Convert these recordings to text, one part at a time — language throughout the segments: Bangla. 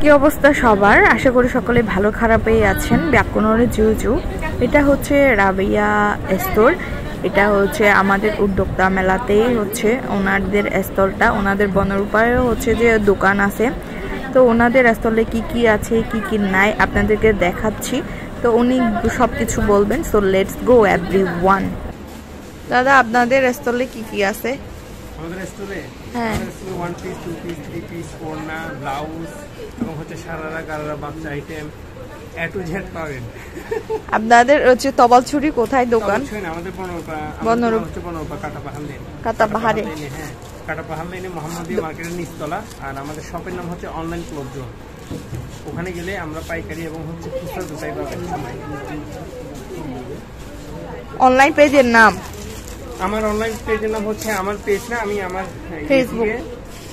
কি অবস্থা সবার? আশা করি সকলে ভালো খারাপেই আছেন। ব্যাকুনরে জুজু, এটা হচ্ছে রাবিয়া স্টোর। এটা হচ্ছে আমাদের উদ্যোক্তা মেলাতেই হচ্ছে ওনাদের স্টলটা। ওনাদের বনরূপায়ও হচ্ছে যে দোকান আছে, তো ওনাদের স্টলে কি কি আছে কি কি নাই আপনাদেরকে দেখাচ্ছি। তো উনি সব কিছু বলবেন। So let's go everyone. দাদা, আপনাদের স্টলে কি কি আছে? আমাদের স্টোরে হ্যাঁ, one piece, two piece, three piece, ওড়না, ব্লাউজ এবং হচ্ছে সারারা গারারা বাচ্চা আইটেম এ টু জেড পাবেন। আপনাদের হচ্ছে তবাল ছুরি কোথায় দোকান? আমাদের বনরূপা কাটাপাহাড়ে। হ্যাঁ, কাটাপাহাড় লাইনে মোহাম্মদিয়া মার্কেটের নিচতলা। আর আমাদের শপের নাম হচ্ছে অনলাইন ক্লোথ জোন। ওখানে গেলে আমরা পাইকারি এবং হচ্ছে খুচরা দুটাই পাবেন। অনলাইন পেজের নাম? আমার অনলাইন পেজের নাম হচ্ছে, আমার পেজ না, আমি আমার ফেসবুক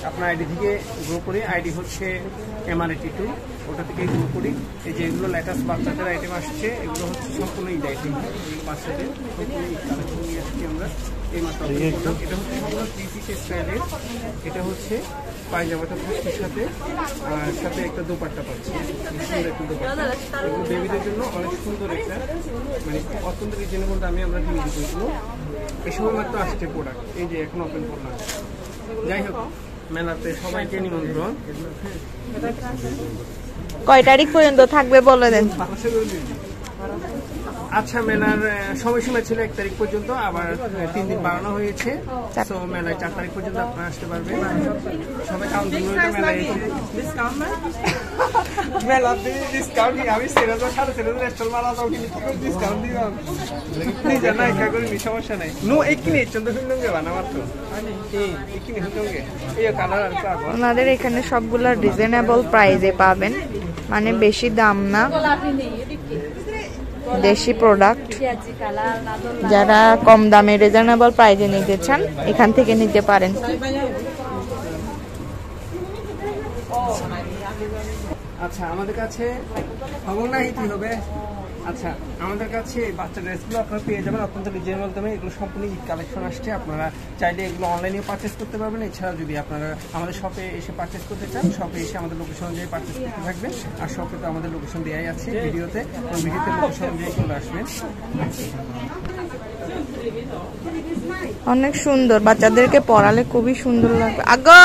আপনার আইডি থেকে গ্রো করি। আইডি হচ্ছে MR82, ওটা থেকে গ্রো করি। এই যে এগুলো লেটেস্ট বাচ্চাদের আইটেম আসছে, এগুলো হচ্ছে সম্পূর্ণ ঈদ আইটেম। বাচ্চাদের সম্পূর্ণ ঈদ কালেকশন নিয়ে আসছি আমরা এই মাত্র। এটা হচ্ছে সম্পূর্ণ 3 পিস স্টাইলের। এটা হচ্ছে পায়জামাটা থাকছে সাথে, আর সাথে একটা দোপাট্টা পাচ্ছি, সুন্দর একটা দোপাট্টা। এগুলো বেবিদের জন্য অনেক সুন্দর একটা, মানে অত্যন্ত রিজনেবল দামে আমরা দিয়ে দিই। এগুলো এই সময় মাত্র আসছে প্রোডাক্ট, এই যে এখন ওপেন করলাম। যাই হোক, মেলাতে সবাইকে নিমন্ত্রণ। কয় তারিখ পর্যন্ত থাকবে বলে দেন। আচ্ছা, মেলার সময়সীমা ছিল 1 তারিখ পর্যন্ত, আবার 3 দিন বাড়ানো হয়েছে। তো মেলায় 4 তারিখ পর্যন্ত আপনারা আসতে পারবেন। সবাই কাউন্ট মেলায় মেলাতে ডিসকাউন্ট আমি সেরাজও 3.5 স্টল মারা যাও, কিন্তু কি করে ডিসকাউন্ট দিলাম নিজে না একা করে নি, সমস্যা নাই। নো একই চন্দ্রহিন্দঙ্গে বানাবার তো একই হিন্দঙ্গে এই কালার আর তো আবার ওনাদের এখানে সবগুলা রিজনেবল প্রাইসে পাবেন, মানে বেশি দাম না, দেশি প্রোডাক্ট। যারা কম দামে রিজনেবল প্রাইসে নিতে চান এখান থেকে নিতে পারেন। আচ্ছা, আমাদের কাছে খবর নাই কি হবে। আচ্ছা, আমাদের কাছে বাচ্চা ড্রেসগুলো আপনারা পেয়ে যাবেন অত্যন্ত রিজনেবল দামে। এগুলো সম্পূর্ণ ঈদ কালেকশন আসছে। আপনারা চাইলে এগুলো অনলাইনে পারচেস করতে পারবেন। এছাড়া যদি আপনারা আমাদের শপে এসে পারচেস করতে চান, শপে এসে আমাদের লোকেশন অনুযায়ী পারচেস করতে থাকবেন। আর শপে তো আমাদের লোকেশন দেওয়াই আছে ভিডিওতে, ওই ভিডিওতে লোকেশন অনুযায়ী চলে আসবেন। অনেক সুন্দর, বাচ্চাদেরকে পড়ালে খুবই সুন্দর লাগবে। আগো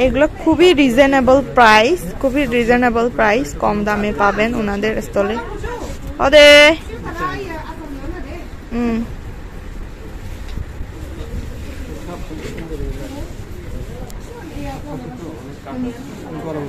এগুলো খুবই রিজনেবল প্রাইস, খুবই রিজনেবল প্রাইস, কম দামে পাবেন ওনাদের স্টলে। ওদে গরম